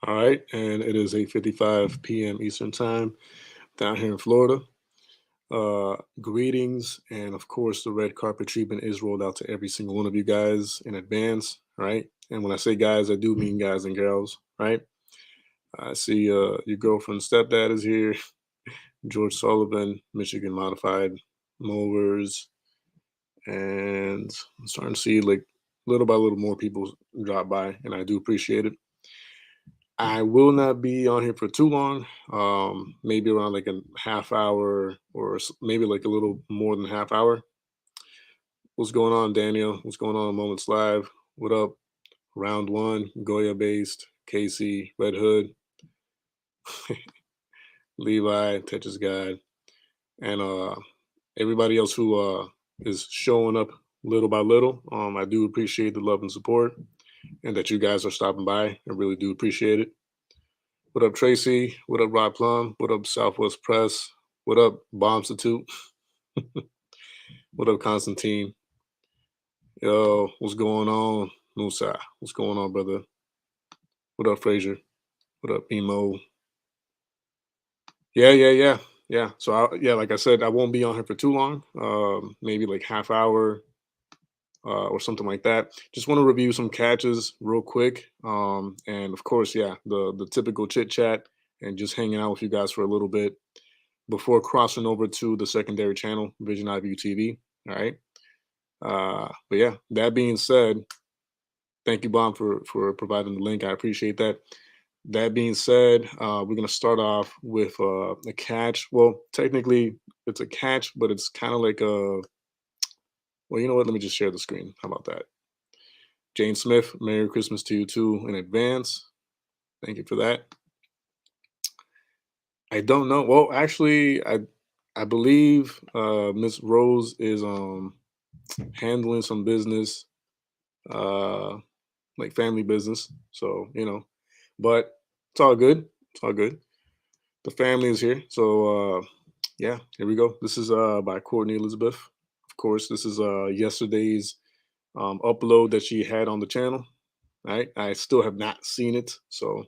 All right, and it is 8:55 p.m. Eastern Time down here in Florida. Greetings, and of course, the red carpet treatment is rolled out to every single one of you guys in advance, right? And when I say guys, I do mean guys and girls, right? I see your girlfriend's stepdad is here, George Sullivan, Michigan Modified Mowers, and I'm starting to see like little by little more people drop by, and I do appreciate it. I will not be on here for too long. Maybe around like a half hour or maybe like a little more than half hour. What's going on, Daniel? What's going on, Moments Live? What up? Round one, Goya based, Casey, Red Hood, Levi, Tetris Guide, and everybody else who is showing up little by little. I do appreciate the love and support, and that you guys are stopping by. I really do appreciate it. What up, Tracy? What up, Rob Plum? What up, Southwest Press? What up, Bombstitute? What up, Constantine? Yo, what's going on? Musa, what's going on, brother? What up, Frazier? What up, Emo? Yeah. So, yeah, like I said, I won't be on here for too long. Maybe like half hour or something like that. Just want to review some catches real quick. And of course, yeah, the typical chit chat and just hanging out with you guys for a little bit before crossing over to the secondary channel, Vision IVU TV. All right. But yeah, that being said, thank you, Bomb, for providing the link. I appreciate that. That being said, we're gonna start off with a catch. Well, technically, it's a catch, but it's kind of like a. Well, you know what? Let me just share the screen. How about that? Jane Smith, Merry Christmas to you too in advance. Thank you for that. I don't know. Well, actually, I believe Miss Rose is handling some business, uh, like family business. So but it's all good. It's all good. The family is here. So yeah, here we go. This is by Courtney Elizabeth. Of course, this is yesterday's upload that she had on the channel. Right. I still have not seen it, so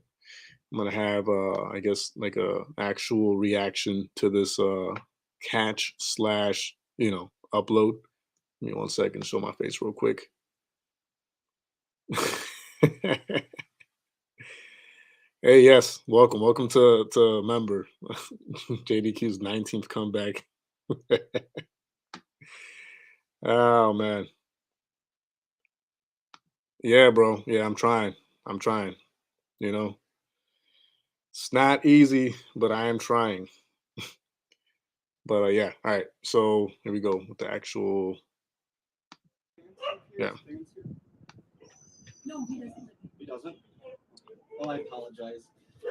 I'm gonna have I guess like a actual reaction to this catch slash upload. Give me 1 second, show my face real quick. Hey, yes, welcome to member. JDQ's 19th comeback. Oh man, yeah, bro. Yeah, I'm trying. I'm trying. You know, it's not easy, but I am trying. But yeah, all right. So here we go with the actual. Yeah. He doesn't. Well, I apologize.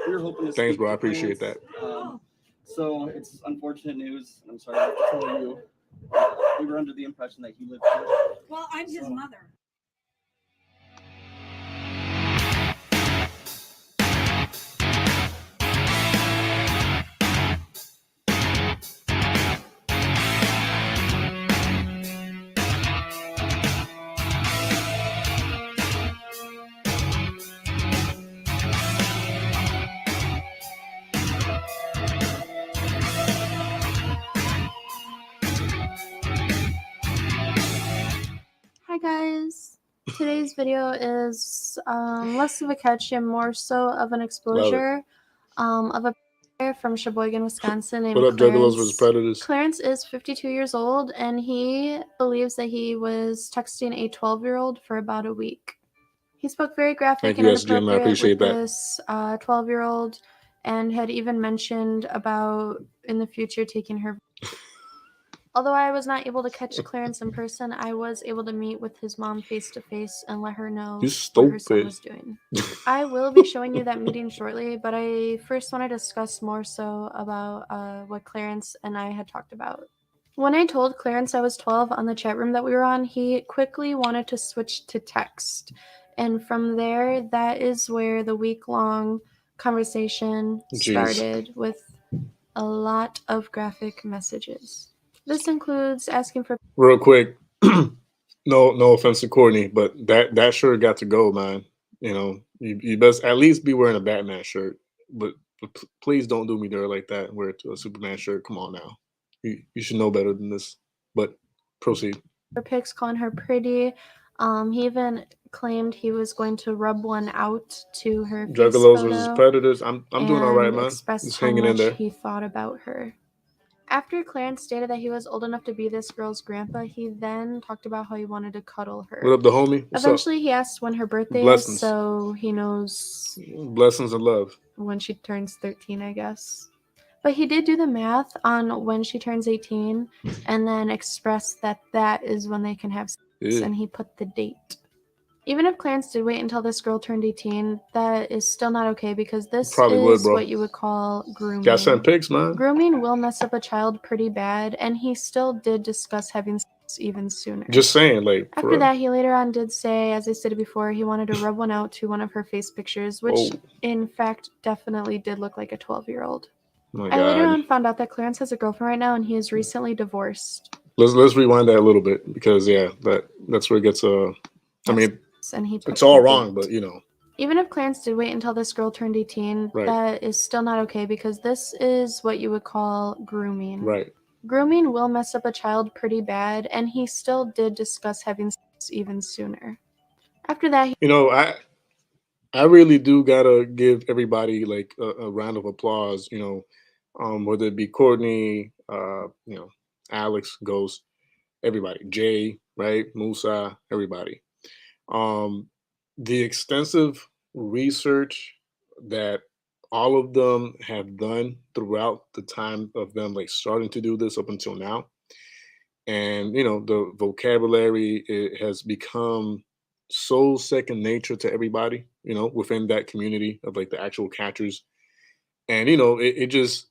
We were hoping to Thanks, speak bro. I to appreciate Clarence. that. So it's unfortunate news. I'm sorry I have to tell you. We were under the impression that he lived here. Well, I'm his mother. Hi guys, today's video is less of a catch and more so of an exposure of a player from Sheboygan, Wisconsin named What up, Juggalos versus Clarence. Predators? Clarence is 52 years old and he believes that he was texting a 12-year-old for about a week. He spoke very graphic Thank you, and SGM. I inappropriate appreciate with that. this 12-year-old and had even mentioned about in the future taking her. Although I was not able to catch Clarence in person, I was able to meet with his mom face to face and let her know what her son was doing. I will be showing you that meeting shortly, but I first want to discuss more so about what Clarence and I had talked about. When I told Clarence I was 12 on the chat room that we were on, he quickly wanted to switch to text. And from there, that is where the week-long conversation started with a lot of graphic messages. This includes asking for real quick. No offense to Courtney, but that sure got to go, man. You best at least be wearing a Batman shirt, but please don't do me dirty like that and wear a Superman shirt. Come on now, you should know better than this. But proceed. her pics, calling her pretty. He even claimed he was going to rub one out to her face Juggalos versus photo Predators. I'm doing all right, and man. expressed Just how hanging in much there. he thought about her. After Clarence stated that he was old enough to be this girl's grandpa, he then talked about how he wanted to cuddle What her. up, the homie? What's up? Eventually, he asked when her birthday is, Blessings, so he knows blessings and love. when she turns 13, I guess. But he did do the math on when she turns 18 and then expressed that that is when they can have sex, Yeah, and he put the date. Even if Clarence did wait until this girl turned 18, that is still not okay because this probably would, is bro. what you would call Got sent grooming. pics, man. Grooming will mess up a child pretty bad, and he still did discuss having sex even sooner. Just saying, like for After real. that, he later on did say, as I stated before, he wanted to rub one out to one of her face pictures, which Oh in fact definitely did look like a 12-year-old. my I later god. on found out that Clarence has a girlfriend right now and he is recently divorced. Let's rewind that a little bit because yeah, that's where it gets I mean, And he it's put all the wrong, date. but you know, Even if Clarence did wait until this girl turned 18, right, that is still not okay because this is what you would call grooming. right. Grooming will mess up a child pretty bad, and he still did discuss having sex even sooner. After that, he You know, I really do gotta give everybody like a round of applause. You know, whether it be Courtney, you know, Alex, Ghost, everybody, Jay, right, Musa, everybody. Um, the extensive research that all of them have done throughout the time of them like starting to do this up until now, and you know the vocabulary it has become so second nature to everybody, you know, within that community of like the actual catchers. And you know it just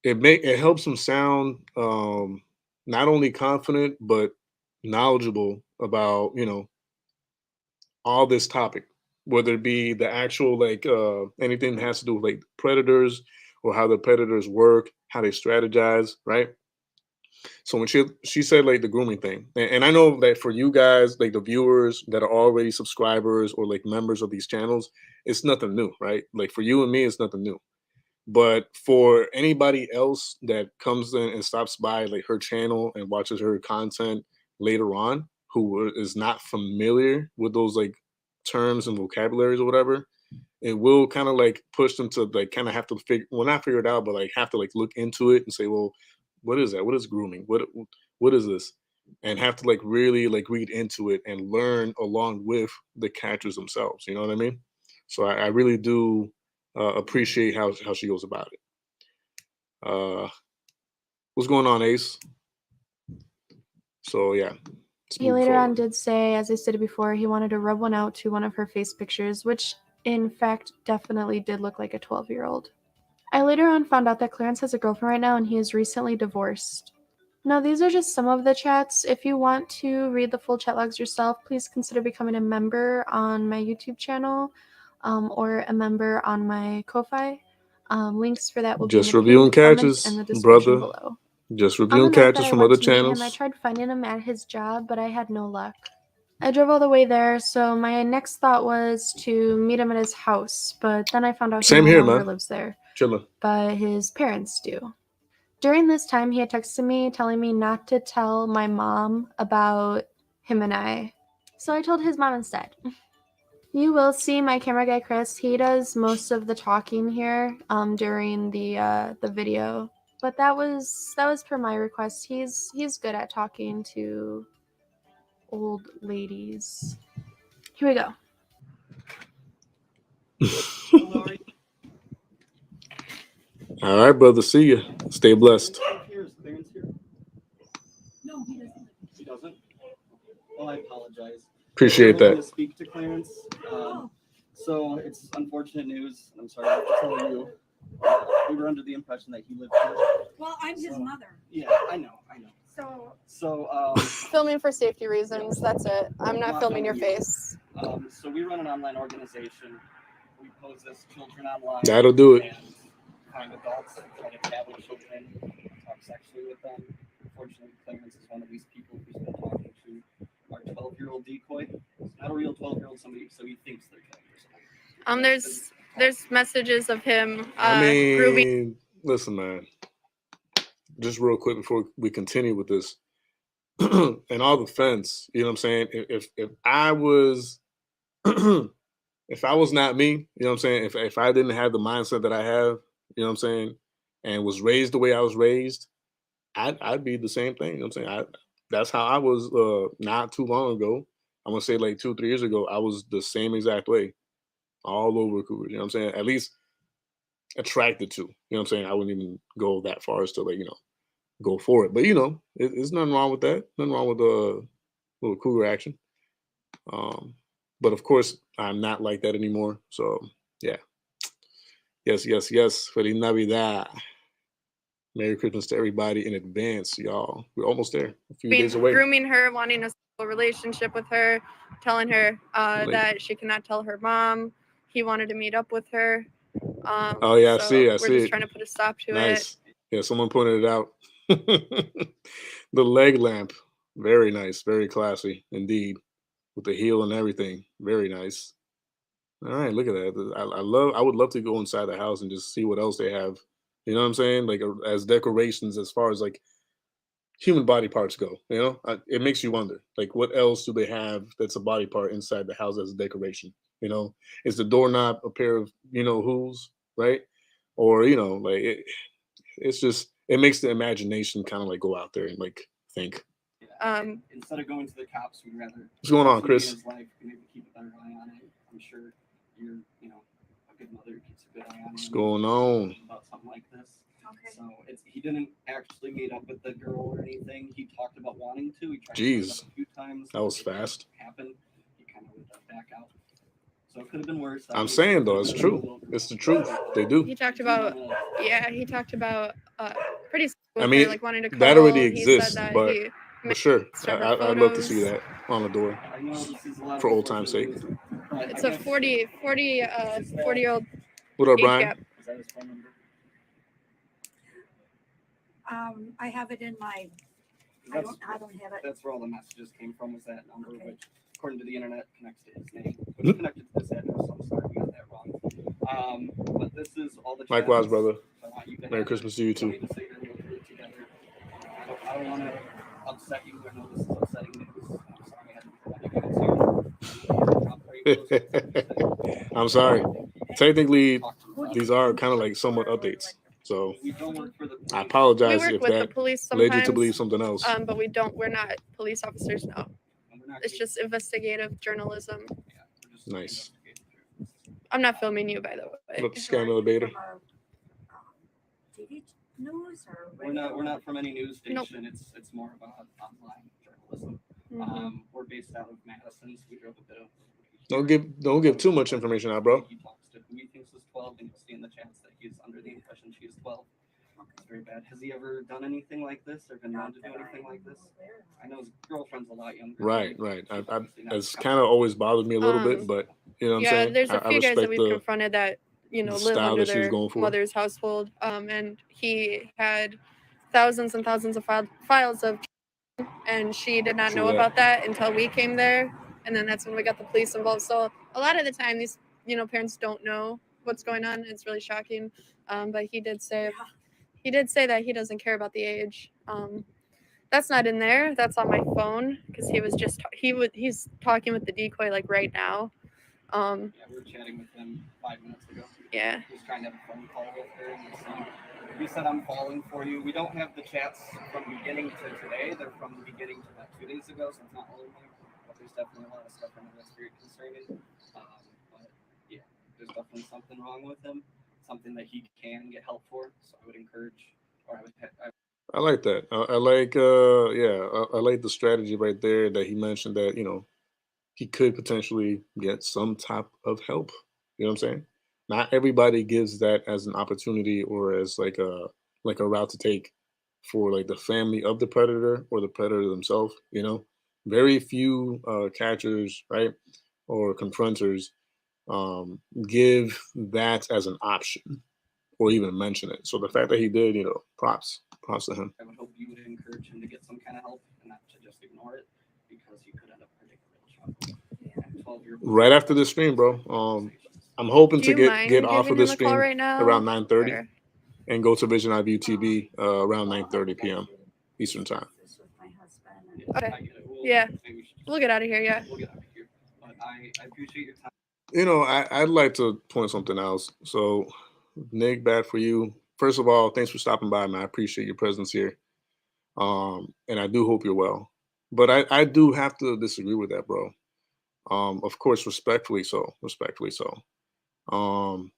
it helps them sound not only confident but knowledgeable about, you know, all this topic, whether it be the actual like anything that has to do with like predators or how the predators work, how they strategize, right? So when she said like the grooming thing, and I know that for you guys, like the viewers that are already subscribers or like members of these channels, it's nothing new, right? Like for you and me, it's nothing new. But for anybody else that comes in and stops by like her channel and watches her content later on, who is not familiar with those like terms and vocabularies or whatever, it will kind of like push them to like kind of have to figure, well, not figure it out, but like have to like look into it and say, well, what is that? What is grooming? What is this? And have to like really like read into it and learn along with the catchers themselves. You know what I mean? So I really do appreciate how she goes about it. What's going on, Ace? So yeah, let's he move later on forward. did say, as I stated before, he wanted to rub one out to one of her face pictures, which in fact definitely did look like a 12-year-old. I later on found out that Clarence has a girlfriend right now and he is recently divorced. Now, these are just some of the chats. If you want to read the full chat logs yourself, please consider becoming a member on my YouTube channel or a member on my Ko-Fi. Links for that will be in Just the pinned reviewing comment catches, and the description brother. below. Just On the reviewing night that catches I from went other to meet him, I channels. tried finding him at his job, but I had no luck. I drove all the way there, so my next thought was to meet him at his house, but then I found out he Same no here, longer man. lives there, Chilling. but his parents do. During this time, he had texted me telling me not to tell my mom about him and I. So I told his mom instead. You will see my camera guy Chris. He does most of the talking here during the video. But that was per my request. He's good at talking to old ladies. Here we go. All right, brother. See you. Stay blessed. Here is Clarence here. No, he doesn't. He doesn't. Well, I apologize. Appreciate I'm going to that. speak to Clarence. So it's unfortunate news. I'm sorry I have to tell you. We were under the impression that he lived here. Well, I'm his mother. Yeah, I know. So Filming for safety reasons. That's it. I'm not Not filming your filming you. face. So we run an online organization. We pose as children online. That'll do it. And find adults and try to gather children, talk sexually with them. Unfortunately, Clarence is one of these people who's been talking to our 12-year-old decoy. It's not a real 12-year-old, somebody, so he thinks they're 12 years old. There's messages of him I grooming. mean, listen, man. Just real quick before we continue with this, and all the fence, you know what I'm saying? If I was if I was not me, you know what I'm saying? If I didn't have the mindset that I have, you know what I'm saying, and was raised the way I was raised, I'd be the same thing. You know what I'm saying? That's how I was not too long ago. I'm gonna say like 2, 3 years ago, I was the same exact way, all over cougars, you know what I'm saying? At least attracted to. You know what I'm saying? I wouldn't even go that far as to like, go for it. But there's nothing wrong with that. Nothing wrong with little cougar action. But of course, I'm not like that anymore. So yeah. Yes, yes, yes. Feliz Navidad. Merry Christmas to everybody in advance, y'all. We're almost there. A few days away. Grooming her, wanting a sexual relationship with her, telling her Like- that she cannot tell her mom. He wanted to meet up with her. Oh yeah, I so see. We're just trying to put a stop to it. Nice. Yeah, someone pointed it out. The leg lamp, very nice, very classy indeed, with the heel and everything. Very nice. All right, look at that. I would love to go inside the house and just see what else they have. You know what I'm saying? Like as decorations, as far as like human body parts go. It makes you wonder, like, what else do they have that's a body part inside the house as a decoration? Is the doorknob a pair of who's right? Or like it's just it makes the imagination kind of like go out there and like think. Instead of going to the cops, we'd rather. What's going on, continue Chris? his life, maybe keep a better eye on it. I'm sure you're, a good mother who keeps a good eye on it. What's going on? About something like this. Okay. So he didn't actually meet up with the girl or anything. He talked about wanting to. He tried Jeez. to set it up a few times. That was It didn't fast. happen. He kind of would back out. So it could have been worse. I'm saying though, it's true. It's the truth. They do. He talked about pretty I with mean, her, like wanting to that already cuddle. exists, He said that but he for sure, sent her I'd love to see photos. that on the door I know this is a lot for of old time's sake. unfortunate news, but It's I a guess- 40-year-old What up, age Brian? gap. Is that his phone number? I have it in my, That's, I don't have it. that's where all the messages came from, was that number, Okay. which according to the internet connects to his name, Hmm? which connected to this address, so I'm sorry we got that wrong. But this is all the Likewise, chats brother. I want you to Merry have. Christmas to you Don't too. need to sit here and go through it together. I don't want to upset you. I know this is upsetting news. I'm sorry I had to give it to you. I'm sorry. Technically, Talk to me. these are kind of like somewhat updates. So We don't work for the police. I We apologize work if with the that police led you to sometimes, believe something else. but we're not police officers, no. And we're not It's just investigative journalism. Yeah, we're just Nice. investigating. I'm not filming you, by the way. Look, scam elevator. From our, TV news or We're not from any news Nope. station. It's more about online journalism. Mhm. We're based out of Madison, so we drove a bit of. Don't give too much information out, bro. He talks to who he thinks is 12, and you'll see in the chats that he's under the impression she is 12. It's very bad. Has he ever done anything like this, or been known to do anything like this? I know his girlfriend's a lot younger. Right. It's kind of always bothered me a little bit, but you know what I'm Yeah, saying? there's a I few guys that respect we've confronted that the live style under that she was their going for. mother's household, and he had thousands and thousands of files of, and she did not True know that. about that until we came there, and then that's when we got the police involved. So a lot of the time, these parents don't know what's going on. It's really shocking. But he did say that he doesn't care about the age. That's not in there. That's on my phone because he was just he's talking with the decoy like right now. Yeah, we were chatting with him 5 minutes ago. Yeah. He was trying to have a phone call with her, and he said, "I'm falling for you." We don't have the chats from beginning to today. They're from the beginning to about 2 days ago, so it's not all in there. But there's definitely a lot of stuff in there that's very concerning. But yeah, there's definitely something wrong with him. Something that he can get help for. So I would encourage, or I like that. I like I like the strategy right there that he mentioned that, he could potentially get some type of help. You know what I'm saying? Not everybody gives that as an opportunity or as like a route to take for like the family of the predator or the predator themselves. Very few catchers, right, or confronters give that as an option or even mention it. So the fact that he did, props to him. I would hope you would encourage him to get some kind of help and not to just ignore it, because you could end up hurting a real child. 12-year-old. Right after this stream, bro. I'm hoping Do to you get mind off of giving the him a call stream right now? around 9:30 Or- and go to Vision IView TV around 9:30 p.m. Eastern time. This with my husband. Okay. I get it. Yeah. Maybe we should just- We'll get out of here. Yeah. We'll get out of here. But I appreciate your time. You know, I'd like to point something else. So, Nick, bad for you. First of all, thanks for stopping by, man. I appreciate your presence here. And I do hope you're well. But I do have to disagree with that, bro. Of course, respectfully so. Respectfully so. Um,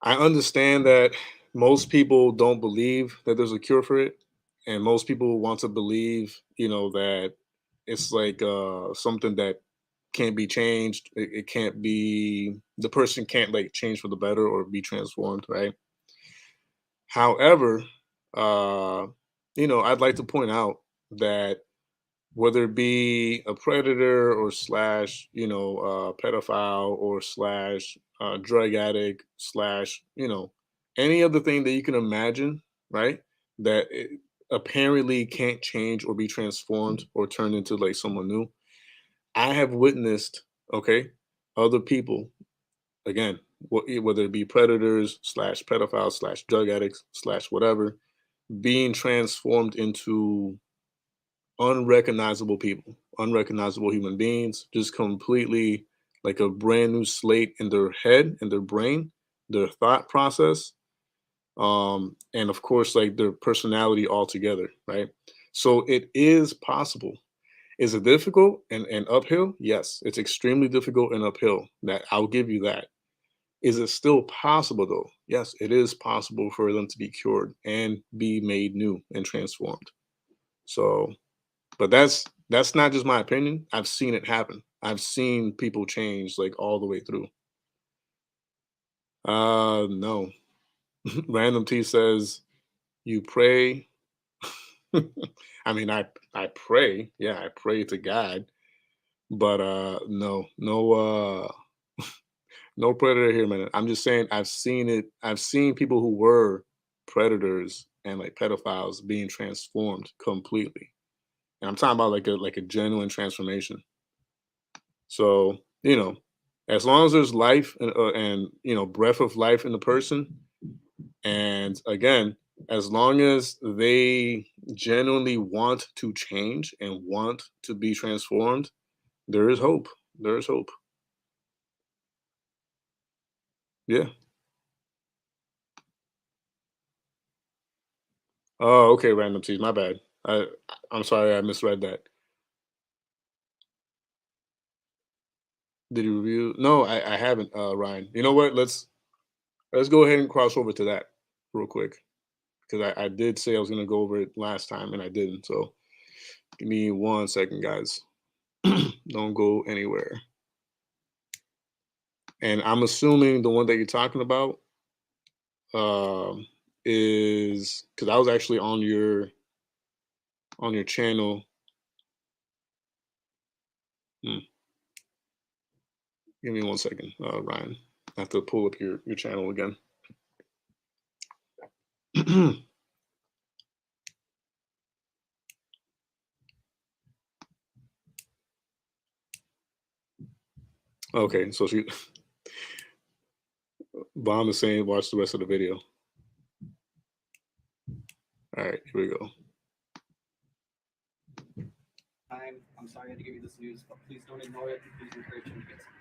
I understand that most people don't believe that there's a cure for it, and most people want to believe, you know, that it's like something that can't be changed. It can't be the person can't like change for the better or be transformed, right? However, uh, you know, I'd like to point out that whether it be a predator or slash, you know, pedophile or slash drug addict slash, you know, any other thing that you can imagine, right? That it apparently can't change or be transformed or turned into like someone new. I have witnessed, okay, other people, again, whether it be predators slash pedophiles slash drug addicts slash whatever, being transformed into unrecognizable people, unrecognizable human beings, just completely like a brand new slate in their head, in their brain, their thought process, and of course, like their personality altogether, right? So it is possible. Is it difficult and uphill? Yes, it's extremely difficult and uphill. That I'll give you that. Is it still possible though? Yes, it is possible for them to be cured and be made new and transformed. So but that's not just my opinion. I've seen it happen. I've seen people change like all the way through. No. Random T says you pray. I mean I pray. Yeah, I pray to God. But no no predator here, man. I'm just saying I've seen it. I've seen people who were predators and like pedophiles being transformed completely. And I'm talking about like a genuine transformation. So, you know, as long as there's life and you know, breath of life in the person, and again, as long as they genuinely want to change and want to be transformed, there is hope. There is hope. Yeah. Oh, okay, random teas. My bad. I I'm sorry, I misread that. Did you review? No, I haven't, Ryan. You know what? Let's go ahead and cross over to that real quick because I did say I was gonna go over it last time and I didn't. So give me 1 second, guys. Don't go anywhere. And I'm assuming the one that you're talking about um, is because I was actually on your channel. Hmm, give me 1 second, Ryan. I have to pull up your channel again. Okay, so she Bomb is saying watch the rest of the video. All right, here we go. I'm sorry I had to give you this news, but please don't ignore it. Please encourage him to get some.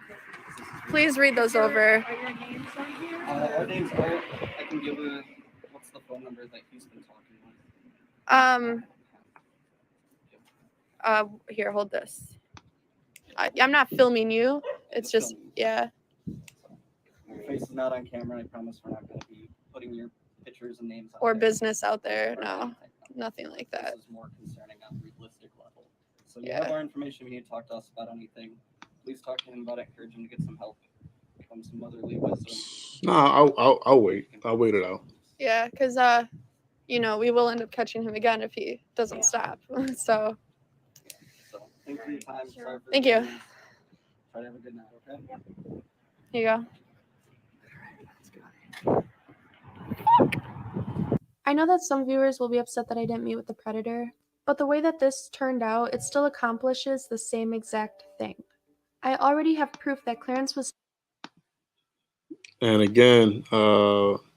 Okay. This is Please read those over. Are your names on here? Our names are. I can give a. What's the phone number that he's been talking with? Here, hold this. I'm not filming you. It's just, yeah. Your face is not on camera. I promise we're not going to be putting your pictures and names out Or there. business out there. Or No, anything. nothing like that. This is more concerning on a realistic level. So you Yeah. have our information. If you need to talk to us about anything, please talk to him about it. Encourage him to get some help from some motherly wisdom. No, I'll wait. I'll wait it out. Yeah, because, you know, we will end up catching him again if he doesn't stop. So, So thank you for your time. Sure. Sorry for Thank the you. news. Try to have a good night, okay? here you go. I know that some viewers will be upset that I didn't meet with the predator, but the way that this turned out, it still accomplishes the same exact thing. I already have proof that Clarence was And again,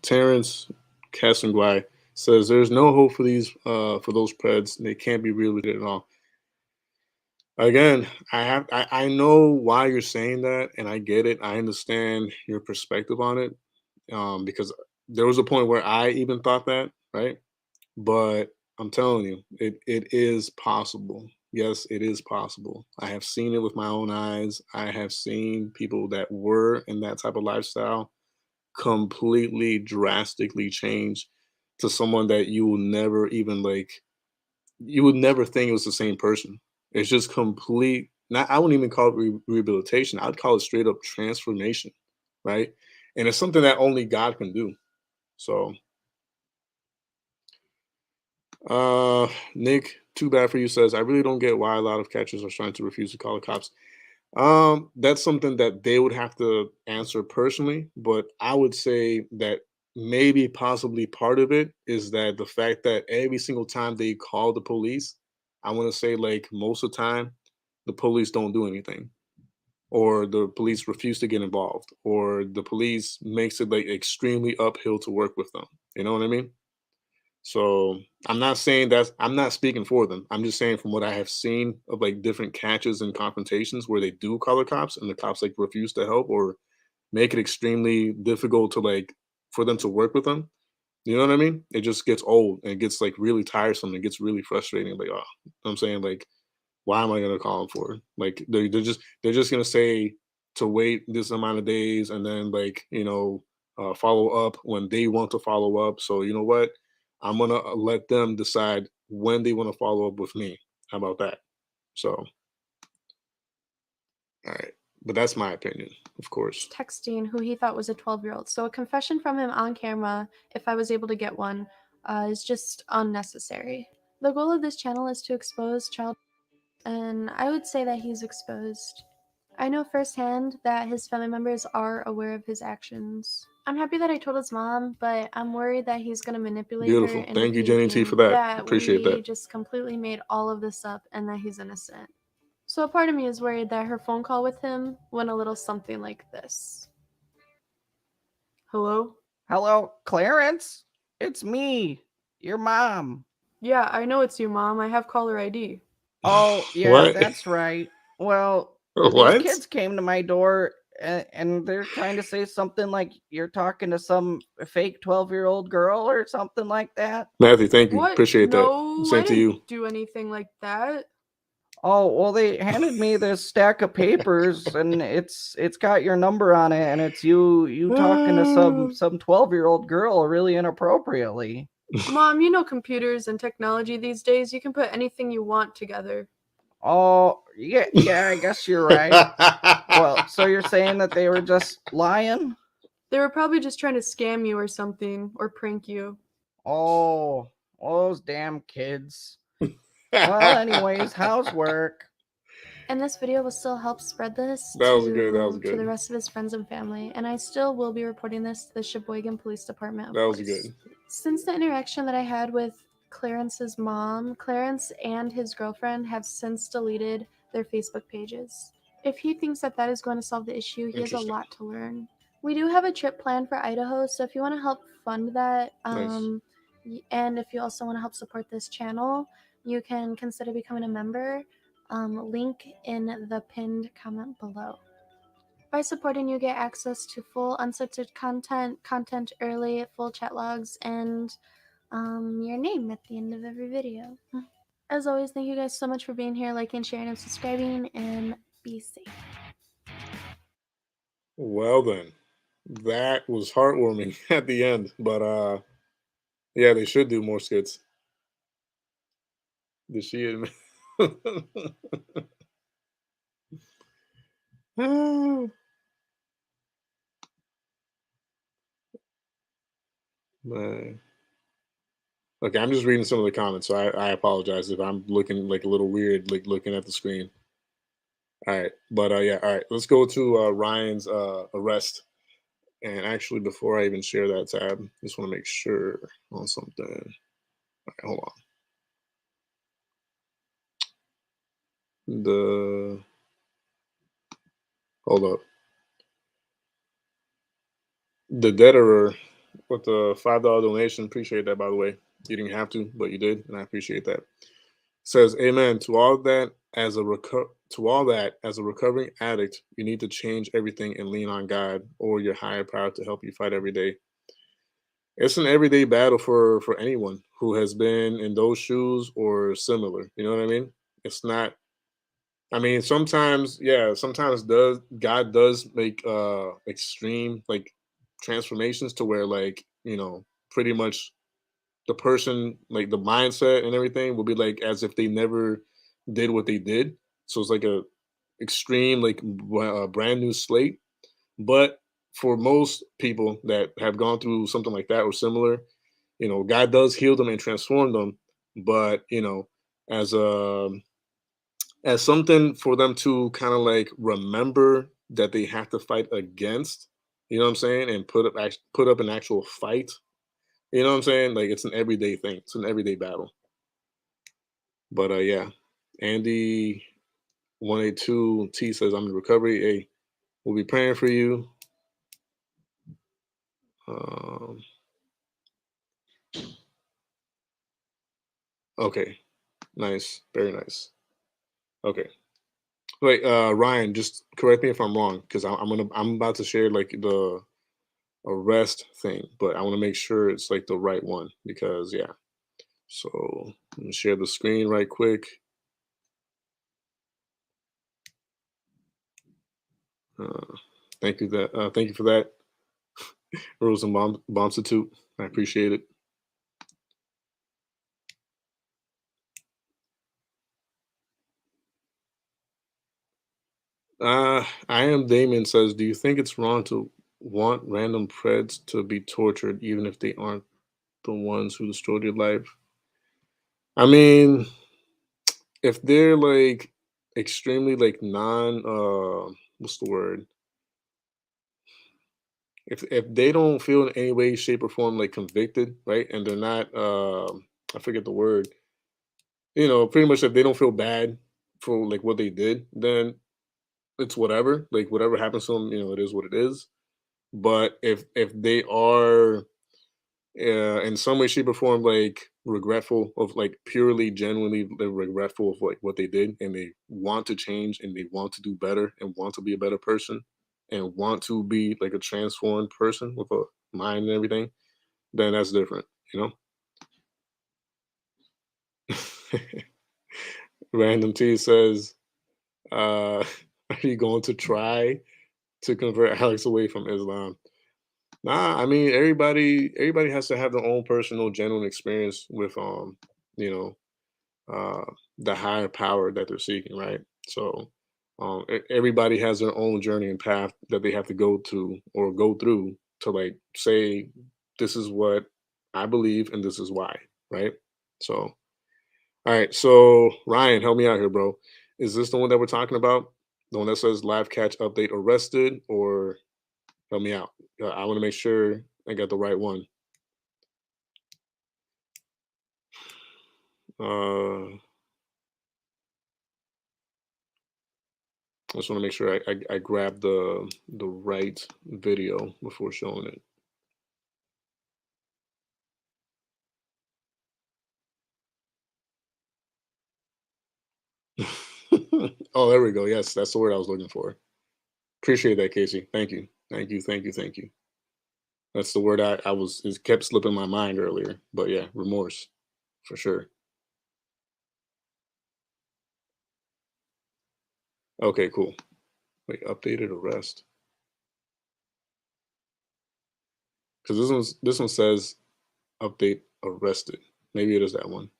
Terrence Castonguay says there's no hope for those Preds. They can't be rehabilitated at all. Again, I know why you're saying that, and I get it. I understand your perspective on it. Because there was a point where I even thought that, right? But I'm telling you, it is possible. Yes, it is possible. I have seen it with my own eyes. I have seen people that were in that type of lifestyle completely drastically change to someone that you will never even like you would never think it was the same person. It's just complete not I wouldn't even call it rehabilitation. I'd call it straight up transformation, right? And it's something that only God can do. So Nick, too bad for you says, I really don't get why a lot of catchers are trying to refuse to call the cops. That's something that they would have to answer personally, but I would say that maybe possibly part of it is that the fact that every single time they call the police, I want to say like most of the time, the police don't do anything, or the police refuse to get involved, or the police makes it like extremely uphill to work with them. You know what I mean? So I'm not speaking for them. I'm just saying from what I have seen of like different catches and confrontations where they do call the cops and the cops like refuse to help or make it extremely difficult to like for them to work with them. You know what I mean? It just gets old and it gets like really tiresome. It gets really frustrating. Like, oh, you know what I'm saying, like, why am I gonna call them for? Like they're just gonna say to wait this amount of days and then like follow up when they want to follow up. So you know what? I'm gonna let them decide when they want to follow up with me. How about that? So all right, but that's my opinion, of course. texting who he thought was a 12-year-old. So a confession from him on camera, if I was able to get one, is just unnecessary. The goal of this channel is to expose child, and I would say that he's exposed. I know firsthand that his family members are aware of his actions. I'm happy that I told his mom, but I'm worried that he's going to manipulate her Beautiful. into Thank you, Jenny T, for thinking that. that Appreciate we that. just completely made all of this up and that he's innocent. So a part of me is worried that her phone call with him went a little something like this. Hello? Hello, Clarence? It's me, your mom. Yeah, I know it's you, Mom. I have caller ID. Oh, yeah, What? that's right. Well, these What? kids came to my door and they're trying to say something like you're talking to some fake 12-year-old girl or something like that. Matthew, thank you. What? Appreciate that. No, Same I to you. didn't do anything like that. Oh, well, they handed me this stack of papers and it's got your number on it and it's you talking to some 12-year-old girl really inappropriately. Mom, you know computers and technology these days. You can put anything you want together. Oh, yeah, I guess you're right. Well, so you're saying that they were just lying? They were probably just trying to scam you or something, or prank you. Oh, those damn kids. Well, anyways, how's work? And this video will still help spread this That was good. That was to the good. rest of his friends and family. And I still will be reporting this to the Sheboygan Police Department, of That was course. good. Since the interaction that I had with Clarence's mom, Clarence and his girlfriend have since deleted their Facebook pages. If he thinks that that is going to solve the issue, he has a Interesting. lot to learn. We do have a trip planned for Idaho, so if you want to help fund that, Nice. and if you also want to help support this channel, you can consider becoming a member. Link in the pinned comment below. By supporting, you get access to full uncensored content early, full chat logs, and your name at the end of every video. As always, thank you guys so much for being here, liking, sharing, and subscribing, and be safe. Well then, that was heartwarming at the end. But yeah, they should do more skits. Did she admit? Ah, man. Okay, I'm just reading some of the comments, so I apologize if I'm looking like a little weird, like looking at the screen. All right, but yeah, all right. Let's go to Ryan's arrest. And actually, before I even share that tab, just want to make sure on something. All right, hold on. Hold up. The debtor with the $5 donation. Appreciate that, by the way. You didn't have to, but you did, and I appreciate that. Says, "Amen to all that. To all that, as a recovering addict, you need to change everything and lean on God or your higher power to help you fight every day. It's an everyday battle for anyone who has been in those shoes or similar. You know what I mean? It's not. I mean, sometimes, yeah, sometimes does God does make extreme like transformations to where like pretty much the person like the mindset and everything will be like as if they never did what they did. So it's like a extreme like brand new slate. But for most people that have gone through something like that or similar, God does heal them and transform them. But as a as something for them to kind of like remember that they have to fight against, you know what I'm saying, and put up an actual fight. You know what I'm saying? Like it's an everyday thing. It's an everyday battle. But yeah, Andy 182 T says I'm in recovery. Hey, we'll be praying for you. Um, okay, nice, very nice. Okay, wait, Ryan, just correct me if I'm wrong because I'm about to share like the arrest thing, but I want to make sure it's like the right one because yeah. So let me share the screen right quick. Uh, thank you for that, Rose and Substitute. I appreciate it. I am Damon says, do you think it's wrong to want random preds to be tortured even if they aren't the ones who destroyed your life? I mean, if they're like extremely like non what's the word? If they don't feel in any way, shape, or form like convicted, right? And they're not I forget the word, pretty much if they don't feel bad for like what they did, then it's whatever. Like whatever happens to them, it is what it is. But if they are in some way, shape, or form like regretful of like purely, genuinely regretful of like what they did, and they want to change and they want to do better and want to be a better person and want to be like a transformed person with a mind and everything, then that's different, you know. Random T says, are you going to try to convert Alex away from Islam? Nah, I mean everybody has to have their own personal genuine experience with you know, the higher power that they're seeking, right? So everybody has their own journey and path that they have to go to or go through to like say this is what I believe and this is why, right? So all right, so Ryan, help me out here, bro. Is this the one that we're talking about? The one that says live catch update arrested, or help me out? I want to make sure I got the right one. I just want to make sure I grab the right video before showing it. Oh, there we go. Yes, that's the word I was looking for. Appreciate that, Casey. Thank you. Thank you. Thank you. Thank you. That's the word it kept slipping my mind earlier. But yeah, remorse for sure. Okay, cool. Wait, updated arrest. Because this one says update arrested. Maybe it is that one.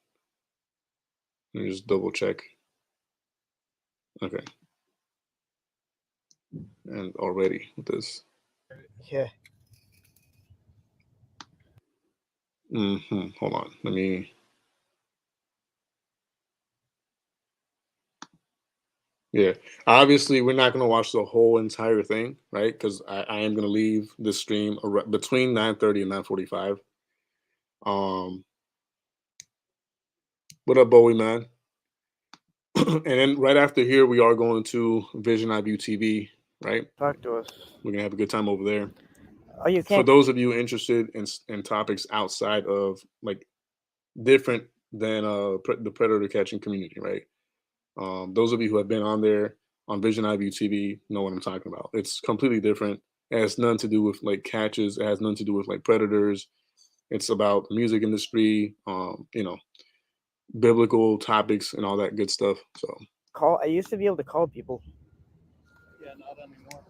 Let me just double check. Okay. And already with this. Yeah. Hold on. Let me. Yeah. Obviously, we're not going to watch the whole entire thing, right? Because I am going to leave this stream between 9:30 and 9:45. Um, what up, Bowie man? And then right after here, we are going to Vision IBU TV right? Talk to us. We're gonna have a good time over there. Oh, you For can't. those of you interested in topics outside of like different than the predator catching community, right? Those of you who have been on there on Vision IVU TV know what I'm talking about. It's completely different. It has nothing to do with like catches. It has nothing to do with like predators. It's about the music industry, biblical topics and all that good stuff. So Call. I used to be able to call people. Yeah, not anymore.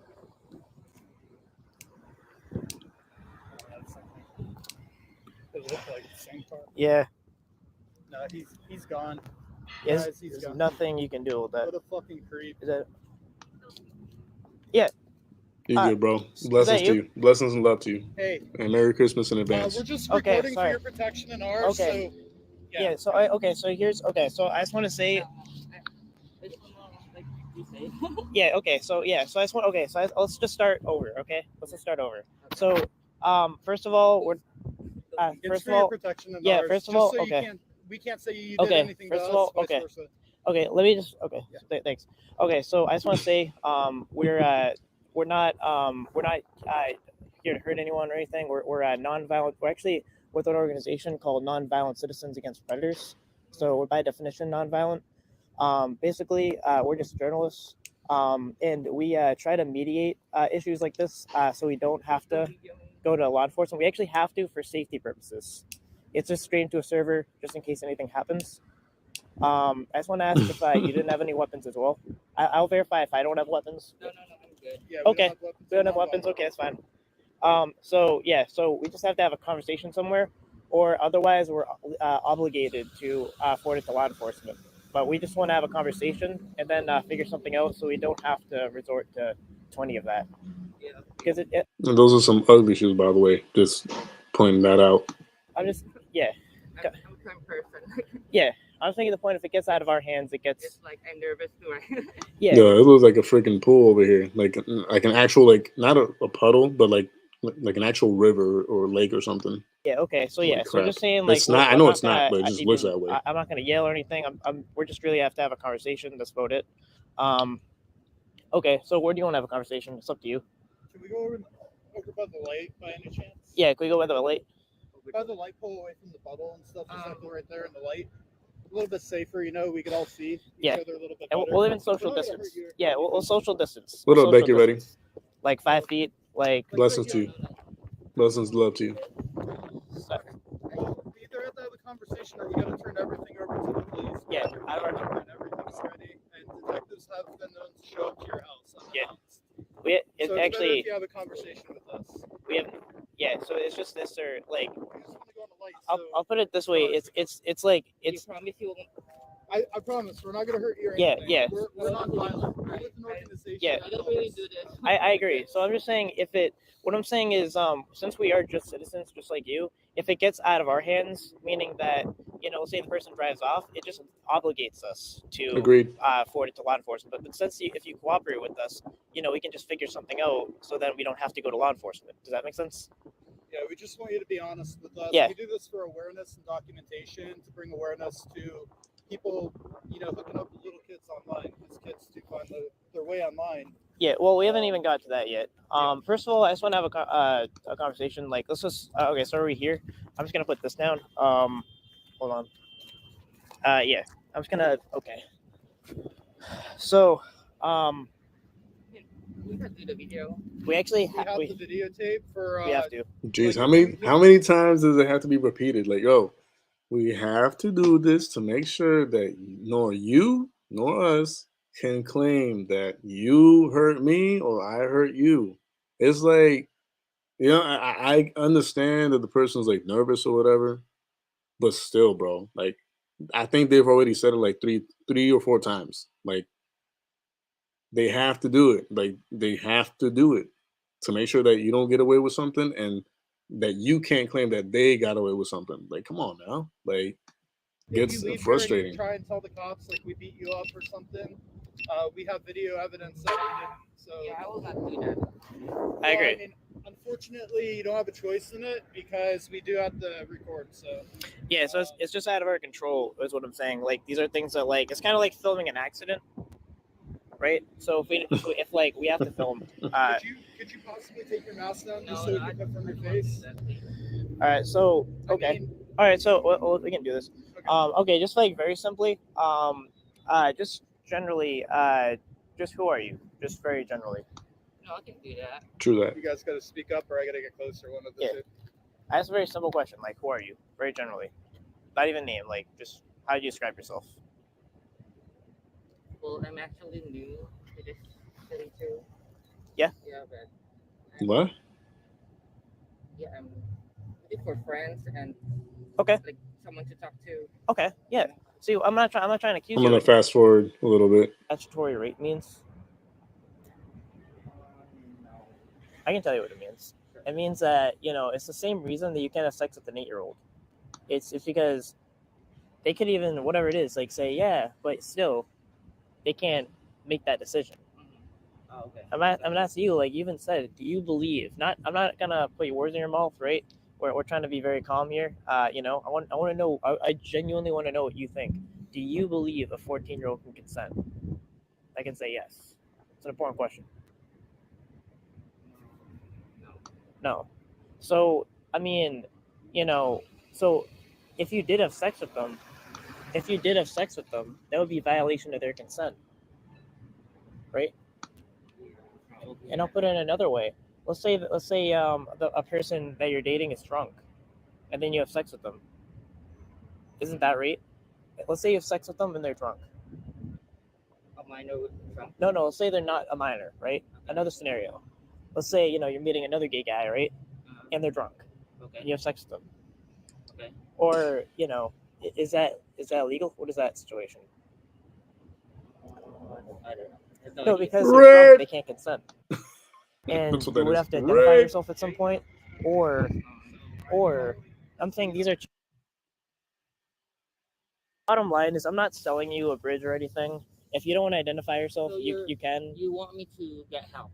Does it look like the same car? Yeah. No, he's gone. Yes. Guys, he's There's gone. nothing you can do with that. What a fucking creep. Is that? Yeah. you good, bro. Is Blessings that to you? you. Blessings and love to you. Hey, And Merry Christmas in advance. we're just Okay, recording for sorry. your protection and ours. Okay. So Yeah. So So here's. Okay. So I just want to say. Yeah. Okay. So yeah. So I just want. Okay. So let's just start over. Okay. Let's just start over. So, first of all, we're. it's First for of your all. protection and Yeah. ours. First of just all. so Okay. We can't say you Okay, did anything first to of all, us, vice okay. versa. Okay. Let me just. Okay. Yeah. Thanks. Okay. So I just want to say, we're not here to hurt anyone or anything. We're non-violent. We're actually with an organization called Nonviolent Citizens Against Predators. So we're by definition non-violent. Basically, we're just journalists, and we try to mediate issues like this, so we don't have to go to law enforcement. We actually have to for safety purposes. It's just straight into a server just in case anything happens. I just want to ask if you didn't have any weapons as well. I'll verify if I don't have weapons. No, I'm good. Yeah, Okay. We don't have weapons. Okay, that's fine. So we just have to have a conversation somewhere, or otherwise we're obligated to forward it to law enforcement. But we just want to have a conversation and then figure something out, so we don't have to resort to 20 of that. Yeah. Because And those are some ugly shoes, by the way. Just pointing that out. I'm just yeah. I'm a kind person. Yeah, I was thinking the point if it gets out of our hands, it gets. It's like I'm nervous too. Right? Yeah. Yeah, it looks like a freaking pool over here. Like an actual like not a puddle, but like an actual river or lake or something. Yeah. Okay. So Holy yeah. So I'm crap. just saying like It's not. I I'm know it's gonna, not, but it just looks that way. I'm not gonna yell or anything. We're just really have to have a conversation. That's about it. Okay. So where do you want to have a conversation? It's up to you. Can we go over by the light by any chance? Yeah. Can we go by the light? By the light pole away from the puddle and stuff. Exactly right there in the light. A little bit safer, we can all see each other a little bit And better. we'll live in social distance. Yeah. We'll social distance. What up, Social Becky? Ready? distance. Like 5 feet. Like. Blessings to you. Blessings, love to you. Well, we either have to have a conversation or we got to turn everything over to the police. Yeah, I've already heard everything's ready, and detectives have been known to show up to your house. Yeah. unannounced. It So it's better actually if you have a conversation with us. we have. Yeah. So it's just this or like. We just want to go on the light. I'll put it this way. It's like You it's. promise you won't. I promise we're not going to hurt you or Yeah, anything. yeah. We're not violent. We're with an organization. Yeah. I don't really do this. I agree. So I'm just saying what I'm saying is since we are just citizens just like you, if it gets out of our hands, meaning that, say the person drives off, it just obligates us to Agreed. forward it to law enforcement. But since if you cooperate with us, we can just figure something out so then we don't have to go to law enforcement. Does that make sense? Yeah, we just want you to be honest with us. Yeah. We do this for awareness and documentation to bring awareness to people, hooking up with little kids online because kids do find their way online. Yeah, well, we haven't even got to that yet. First of all, I just want to have a conversation. Like, let's just okay. So are we here? I'm just gonna put this down. Hold on. Yeah, I'm just gonna. Okay. So, We can do the video. we actually We have the videotape for. we have to. Jeez, how many times does it have to be repeated? Like, yo, we have to do this to make sure that nor you nor us can claim that you hurt me or I hurt you. It's like, I understand that the person's like nervous or whatever, but still, bro, like, I think they've already said it like three or four times. Like, they have to do it. Like, they have to do it to make sure that you don't get away with something and that you can't claim that they got away with something. Like, come on now. Like, If gets you leave here and frustrating. you try and tell the cops like we beat you up or something. We have video evidence that we didn't. So Yeah, I will not do that. I agree. mean, unfortunately, you don't have a choice in it because we do have to record. So Yeah, so it's just out of our control, is what I'm saying. Like, these are things that, like, it's kind of like filming an accident. right? So if like we have to film, Could you possibly take your mask down No, no, I could from your don't face? want that. all right. So I okay, mean, all right. So we can do this. Okay, just like very simply, just generally, just who are you? Just very generally. no, I can do that. True that. You guys got to speak up, or I got to get closer. One of the Yeah. two. That's a very simple question. Like, who are you? Very generally, not even name. Like, just how do you describe yourself? Well, I'm actually new to this city too. Yeah. Yeah, but What? yeah, I'm looking for friends and Okay. like someone to talk to. Okay. Yeah. See, I'm not trying to accuse I'm you. gonna fast forward a little bit. Statutory rape means. No. I can tell you what it means. It means that it's the same reason that you can't have sex with an 8-year-old. It's because they could even whatever it is like say yeah, but still they can't make that decision. Oh, okay. I'm asking you, like you even said, do you believe? Not I'm not gonna put your words in your mouth, right? We're trying to be very calm here. I want to know. I genuinely want to know what you think. Do you believe a 14-year-old can consent? I can say yes. It's an important question. No. So I mean, so if you did have sex with them, that would be violation of their consent, right? And I'll put it in another way. Let's say a person that you're dating is drunk, and then you have sex with them. Isn't that right? Let's say you have sex with them and they're drunk. A minor with drunk. No, let's say they're not a minor, right? Another scenario. Let's say you're meeting another gay guy, right? And they're drunk, Okay. and you have sex with them. Okay. Or is that legal? What is that situation? I don't know. No, because they're Rape! drunk, they can't consent. And That's what you that would is. have to identify Rape! yourself at some point, or I'm saying these are. Bottom line is, I'm not selling you a bridge or anything. If you don't want to identify yourself, So you can. You want me to get help?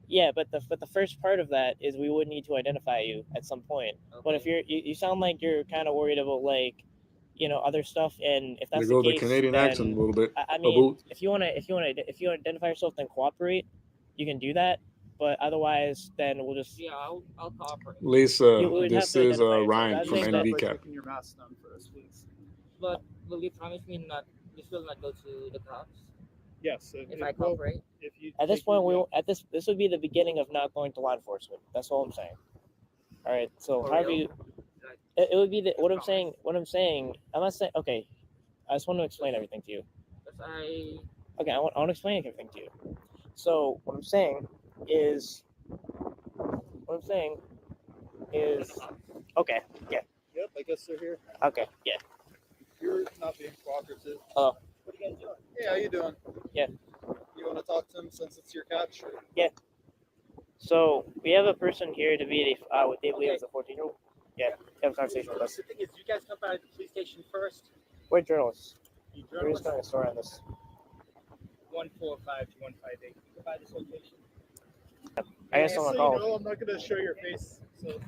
Yeah, but the first part of that is we would need to identify you at some point. Okay. But if you sound like you're kind of worried about like, other stuff, and if There that's go the the case, Canadian then accent a little bit. I mean, Baboot. if you identify yourself, then cooperate. You can do that. But otherwise, then we'll just. Yeah, I'll cooperate. Lisa, would have this to is identify yourself. Ryan That's from just NV that- Cap. Taking your mask down first, please. But will you promise me this will not go to the cops Yes. if I cooperate? If you At this take point, your- this would be the beginning of not going to law enforcement. That's all I'm saying. All right. So For however real? you, it would be what I'm saying. What I'm saying. I'm not saying. Okay. I just want to explain everything to you. Because I Okay. I want to explain everything to you. So what I'm saying is. Okay. Yeah. Yep, I guess they're here. Okay. Yeah. You're not being cooperative. Hello. What are you guys doing? Hey, how you doing? Yeah. You want to talk to him since it's your catch? So we have a person here to be what they believe is a 14-year-old. Yeah. Have a conversation with us. The thing is, you guys come by the police station first. We're journalists. You We're just going to story on this. 145 to 158. You come by this location. I guess someone called. I'm not going to show your face. So.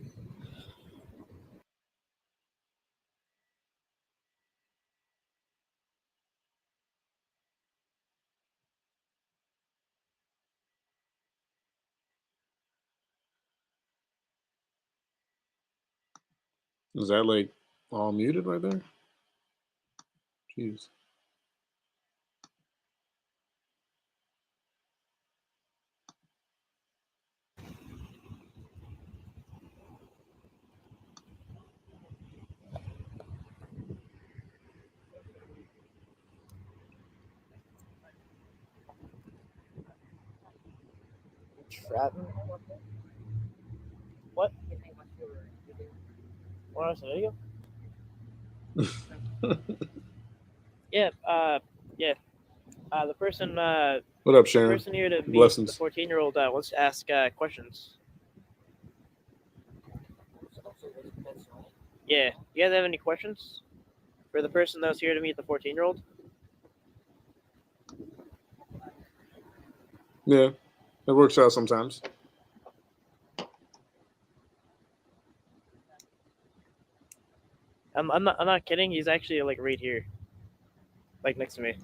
Is that like all muted right there? Jeez. Trapping? What? Want to see a video? Yeah. The person. What up, The Sharon? person here to meet the Blessings. 14-year-old wants to ask questions. Yeah. You guys have any questions for the person that was here to meet the 14-year-old? Yeah, it works out sometimes. I'm not kidding. He's actually like right here, like next to me.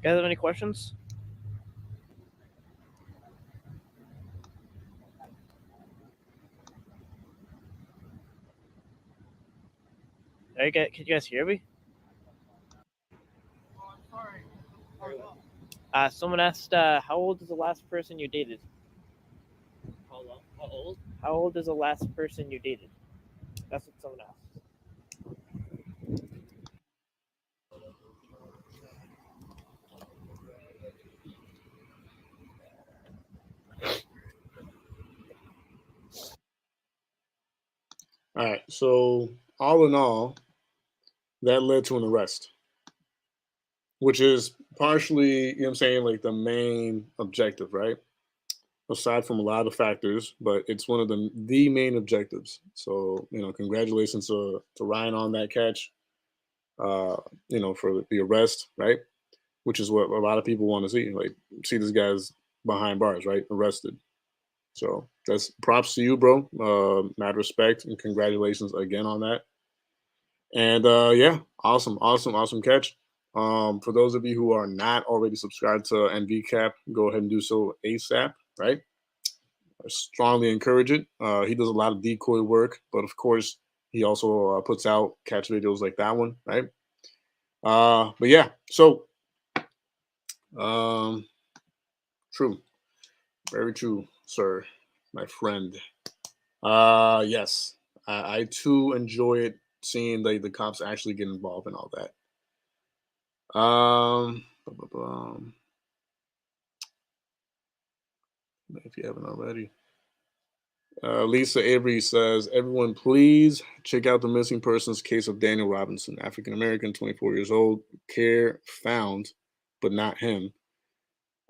You guys have any questions? Can you guys hear me? Someone asked, how old is the last person you dated? How old? How old is the last person you dated? That's what someone asked. All right. So all in all, that led to an arrest, which is partially, you know what I'm saying, like the main objective, right? Aside from a lot of factors, but it's one of the main objectives. So, you know, congratulations to Ryan on that catch, you know, for the arrest, right? Which is what a lot of people want to see. Like, see these guys behind bars, right? Arrested. So that's props to you, bro. Mad respect and congratulations again on that. And yeah, awesome catch. For those of you who are not already subscribed to NVCap, go ahead and do so ASAP, right? I strongly encourage it. He does a lot of decoy work, but of course, he also puts out catch videos like that one, right? But yeah, so um, true, very true, sir, my friend. Yes, I too enjoy it seeing the cops actually get involved and all that. If you haven't already. Lisa Avery says, everyone, please check out the missing persons case of Daniel Robinson, African American, 24 years old, care found, but not him.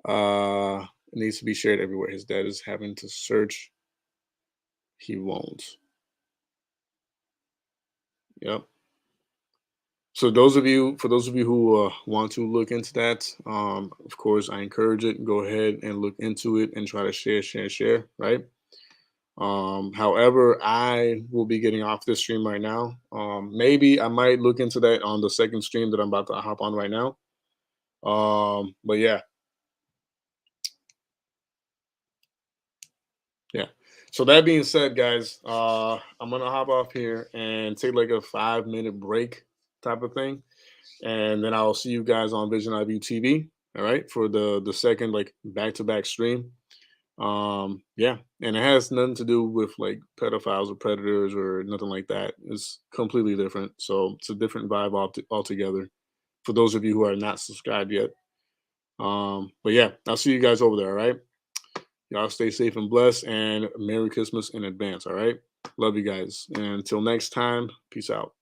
It needs to be shared everywhere. His dad is having to search. He won't. Yep. So for those of you who want to look into that, of course, I encourage it. Go ahead and look into it and try to share, right? However, I will be getting off this stream right now. Maybe I might look into that on the second stream that I'm about to hop on right now. But yeah. Yeah. So that being said, guys, I'm gonna hop off here and take like a 5-minute break type of thing. And then I'll see you guys on Vision IB TV. All right, for the second like back-to-back stream. Yeah, and it has nothing to do with like pedophiles or predators or nothing like that. It's completely different. So it's a different vibe altogether for those of you who are not subscribed yet. But yeah, I'll see you guys over there. All right, y'all stay safe and blessed, and Merry Christmas in advance. All right, love you guys, and until next time, peace out.